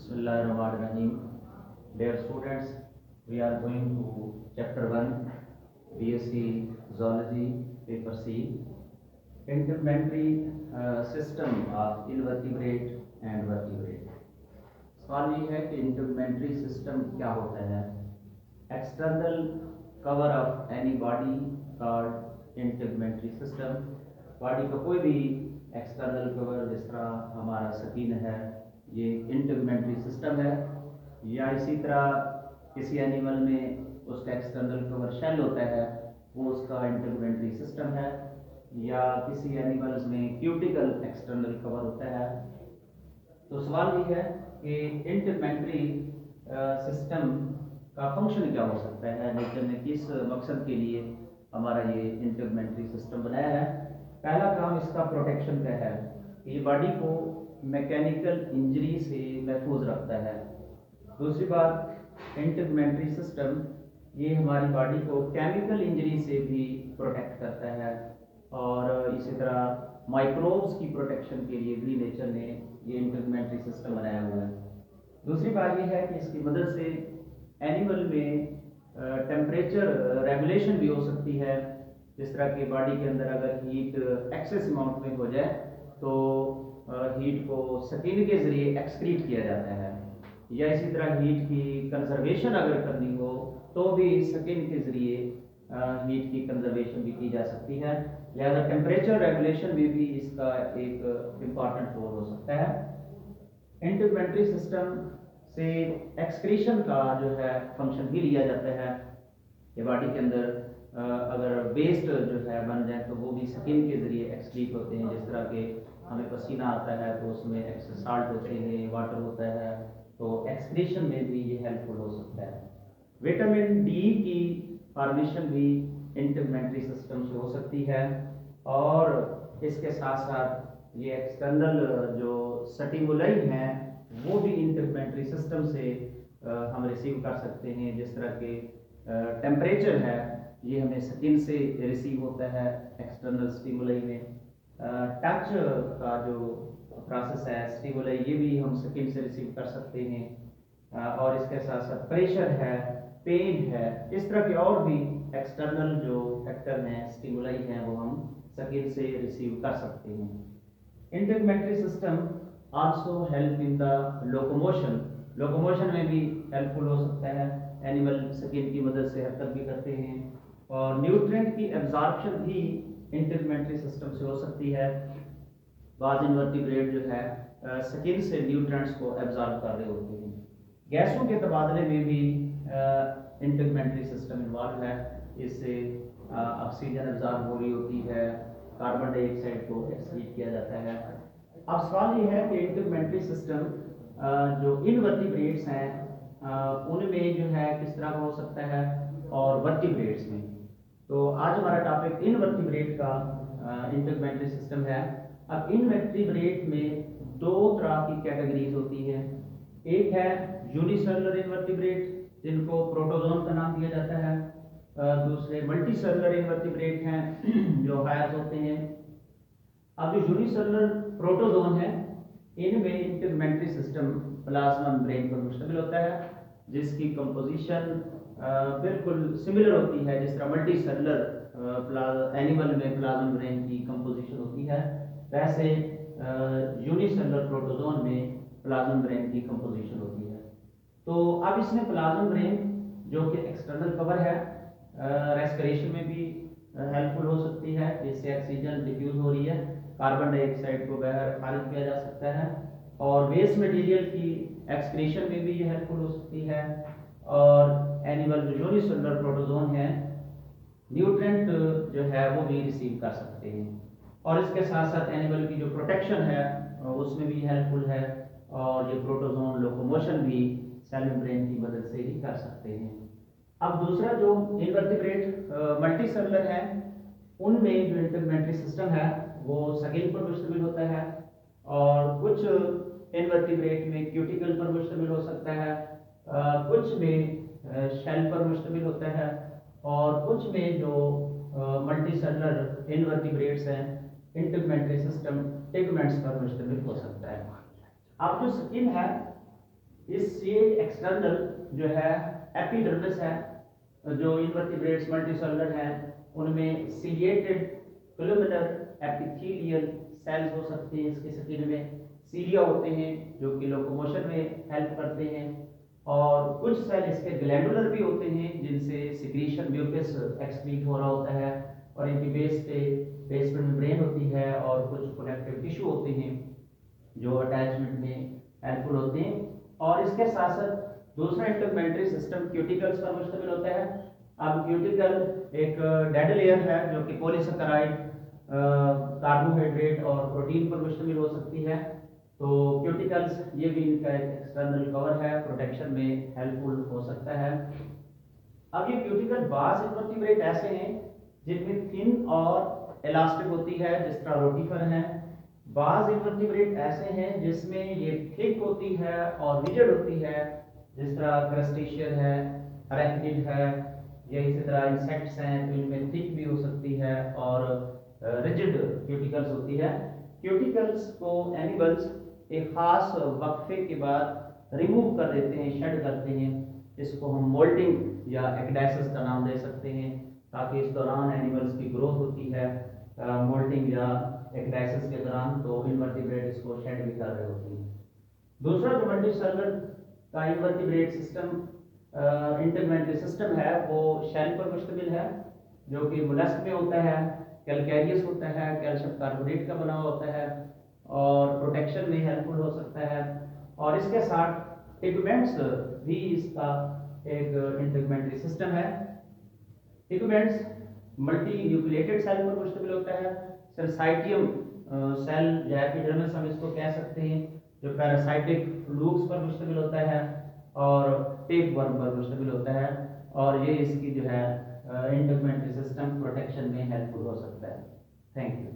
Bismillahirrahmanirrahim. Dear students, we are going to chapter 1, BSc Zoology, paper C, Integumentary system of invertebrate and vertebrate. सवाल ये है कि इंटीग्यूमेंट्री system क्या होता है। External cover of any body called integumentary system. Body का कोई भी एक्सटर्नल कवर, जिस तरह हमारा स्किन है, ये इंटीग्यूमेंट्री सिस्टम है। या इसी तरह किसी एनिमल में उसका एक्सटर्नल कवर शेल होता है, वो उसका इंटीग्यूमेंट्री सिस्टम है। या किसी एनिमल्स में क्यूटिकल एक्सटर्नल कवर होता है। तो सवाल ये है कि इंटीग्यूमेंट्री सिस्टम का फंक्शन क्या हो सकता है, नेचर ने किस मकसद के लिए हमारा ये इंटीग्यूमेंट्री सिस्टम बनाया है। पहला काम इसका प्रोटेक्शन का है, ये बॉडी को मैकेनिकल इंजरी से महफूज रखता है। दूसरी बात, इंटीग्यूमेंट्री सिस्टम ये हमारी बॉडी को केमिकल इंजरी से भी प्रोटेक्ट करता है। और इसी तरह माइक्रोब्स की प्रोटेक्शन के लिए भी नेचर ने ये इंटीग्यूमेंट्री सिस्टम बनाया हुआ है। दूसरी बात यह है कि इसकी मदद से एनिमल में टेम्परेचर रेगुलेशन भी हो सकती है। जिस तरह के बॉडी के अंदर अगर हीट एक्सेस अमाउंट में हो जाए तो हीट को स्किन के ज़रिए एक्सक्रीट किया जाता है। या इसी तरह हीट की कंजर्वेशन अगर करनी हो तो भी स्किन के ज़रिए हीट की कंजर्वेशन भी की जा सकती है। लिहाजा टेम्परेचर रेगुलेशन में भी इसका एक इम्पॉर्टेंट रोल हो सकता है। इंटीग्यूमेंट्री सिस्टम से एक्सक्रीशन का जो है फंक्शन भी लिया जाता है कि बॉडी के अंदर अगर वेस्ट जो है बन जाए तो वो भी स्किन के ज़रिए एक्सक्रीट होते हैं। जिस तरह के हमें पसीना आता है तो उसमें एक्सेस साल्ट होते हैं, वाटर होता है, तो एक्सक्रीशन में भी ये हेल्पफुल हो सकता है। विटामिन डी की फॉर्मेशन भी इंटीग्यूमेंट्री सिस्टम से हो सकती है। और इसके साथ साथ ये एक्सटर्नल जो स्टिमुलाई हैं वो भी इंटीग्यूमेंट्री सिस्टम से हम रिसीव कर सकते हैं। जिस तरह के टेम्परेचर है ये हमें स्किन से रिसीव होता है एक्सटर्नल स्टिमुलाई में। टच का जो प्रोसेस है स्टिमुलाई, ये भी हम स्किन से रिसीव कर सकते हैं। और इसके साथ साथ प्रेशर है, पेन है, इस तरह के और भी एक्सटर्नल जो फैक्टर हैं, स्टिमुलाई हैं, वो हम स्किन से रिसीव कर सकते हैं। Integumentary system also help in the locomotion. Locomotion में भी हेल्पफुल हो सकता है। एनिमल स्किन की मदद से हरकत भी करते हैं। और न्यूट्रिएंट की एब्जॉर्प्शन भी इंटीग्यूमेंट्री सिस्टम से हो सकती है। बाज़ इनवर्टिब्रेट जो है स्किन से न्यूट्रिएंट्स को एब्जॉर्ब कर रहे होते हैं। गैसों के तबादले में भी इंटीग्यूमेंट्री सिस्टम इन्वॉल्व है। इससे ऑक्सीजन एब्जॉर्ब हो रही होती है, कार्बन डाइऑक्साइड को एक्सक्रीट किया जाता है। अब सवाल ये है कि इंटीग्यूमेंट्री सिस्टम जो इनवर्टिब्रेट्स हैं उनमें जो है किस तरह का हो सकता है और वर्टिब्रेट्स में। तो आज हमारा टॉपिक इनवर्टिब्रेट का इंटीग्यूमेंट्री सिस्टम है। अब इनवर्टिब्रेट में दो तरह की कैटेगरीज होती हैं। एक है यूनिसेलुलर इनवर्टिब्रेट जिनको प्रोटोजोन का नाम दिया जाता है। दूसरे मल्टीसेलुलर इनवर्टिब्रेट हैं जो हायर्स होते हैं। अब जो यूनिसेलुलर प्रोटोजोन है इनमें इंटीग्यूमेंट्री सिस्टम प्लाज्मा मेम्ब्रेन पर मुश्तमिल होता है, जिसकी कंपोजिशन बिल्कुल सिमिलर होती है जिस तरह मल्टीसेलुलर एनिमल में प्लाज्मा मेम्ब्रेन की कंपोजिशन होती है, वैसे यूनिसेलुलर प्रोटोजोन में प्लाज्मा मेम्ब्रेन की कंपोजिशन होती है। तो अब इसमें प्लाज्मा मेम्ब्रेन जो कि एक्सटर्नल कवर है, रेस्पिरेशन में भी हेल्पफुल हो सकती है, जिससे ऑक्सीजन डिफ्यूज हो रही है, कार्बन डाइऑक्साइड को बाहर खारिज किया जा सकता है। और वेस्ट मटेरियल की एक्सक्रीशन में भी ये हेल्पफुल हो सकती है। और एनिमल जो यूनिसेलुलर प्रोटोजोन है न्यूट्रिएंट जो है वो भी रिसीव कर सकते हैं। और इसके साथ साथ एनिमल की जो प्रोटेक्शन है उसमें भी हेल्पफुल है। और ये प्रोटोजोन लोकोमोशन भी सेल मेम्ब्रेन की मदद से ही कर सकते हैं। अब दूसरा जो इनवर्टिब्रेट मल्टीसेलुलर है उनमें जो इंटीग्यूमेंट्री सिस्टम है वो स्किन पर मुश्तमिल होता है। और कुछ इनवर्टिब्रेट में क्यूटिकल पर मुश्तमिल हो सकता है, कुछ में शेल पर मुश्तमिल होता है, और कुछ में जो मल्टीसेलुलर इनवर्टिब्रेट्स हैं इंटीग्यूमेंट्री सिस्टम टेगमेंट्स पर मुश्तमिल हो सकता है। अब जो स्किन है इस ये एक्सटर्नल जो है एपिडर्मिस है, जो इनवर्टिब्रेट्स मल्टीसेलुलर हैं उनमें सीलिएटेड कोलुमिनर एपिथेलियल सेल्स हो सकते हैं। इसके स्किन में सीलिया होते हैं जो कि लोकोमोशन में हेल्प करते हैं, और कुछ सेल इसके ग्लैंडुलर भी होते हैं जिनसे सिक्रीशन म्यूकस एक्सक्रीट हो रहा होता है, और इनकी बेसमेंट मेम्ब्रेन होती है, और कुछ कनेक्टिव टिश्यू होते हैं जो अटैचमेंट में हेल्पफुल होते हैं। और इसके साथ साथ दूसरा इंटरमेंट्री सिस्टम क्यूटिकल्स पर मुश्तमिल होता है। अब क्यूटिकल एक डेड लेयर है जो कि पॉलीसेकेराइड, कार्बोहाइड्रेट और प्रोटीन पर मुश्तमिल हो सकती है। तो क्यूटिकल्स ये भी इनका एक एक्सटर्नल कवर है, प्रोटेक्शन में हेल्पफुल हो सकता है। अब ये क्यूटिकल बास इनवर्टिब्रेट ऐसे हैं जिनमें थिन और इलास्टिक होती है, जिस तरह रोटीफर है। बास इनवर्टिब्रेट ऐसे हैं जिसमें ये थिक होती है और रिजिड होती है, जिस तरह क्रस्टेशियन है, अरेक्निड है, या इसी तरह इंसेक्ट्स हैं तो इनमें थिक भी हो सकती है और रिजिड क्यूटिकल्स होती है। क्यूटिकल्स को एनिमल्स एक खास वक्फे के बाद रिमूव कर देते हैं, शेड करते हैं। इसको हम मोल्टिंग या एक्डाइसिस का नाम दे सकते हैं, ताकि इस दौरान एनिमल्स की ग्रोथ होती है मोल्टिंग या एक्डाइसिस के दौरान, तो इनवर्टिब्रेट इसको शेड भी कर रहे होते हैं। दूसरा जो मल्टीसेलुलर का इनवर्टिब्रेट सिस्टम इंटरमेंट्री सिस्टम है वो शेल पर मुश्तमिल है, जो कि मोलस्क में होता है, कैलकैरियस होता है, कैल्शियम कार्बोनेट का बना हुआ होता है और प्रोटेक्शन में हेल्पफुल हो सकता है। और इसके साथ टिगमेंट्स भी इसका एक इंटरमेंट्री सिस्टम है। टिगमेंट्स मल्टी न्यूक्लिएटेड सेल पर मुश्तमिल होता है। सेंसाइटियम सेल या एपिडर्मिस हम इसको कह सकते हैं, जो पैरासाइटिक लूप्स पर मुश्तमिल होता है और टेप वर्म पर मुश्तमिल होता है, और ये इसकी जो है इंटरमेंट्री सिस्टम प्रोटेक्शन में हेल्पफुल हो सकता है। Thank you.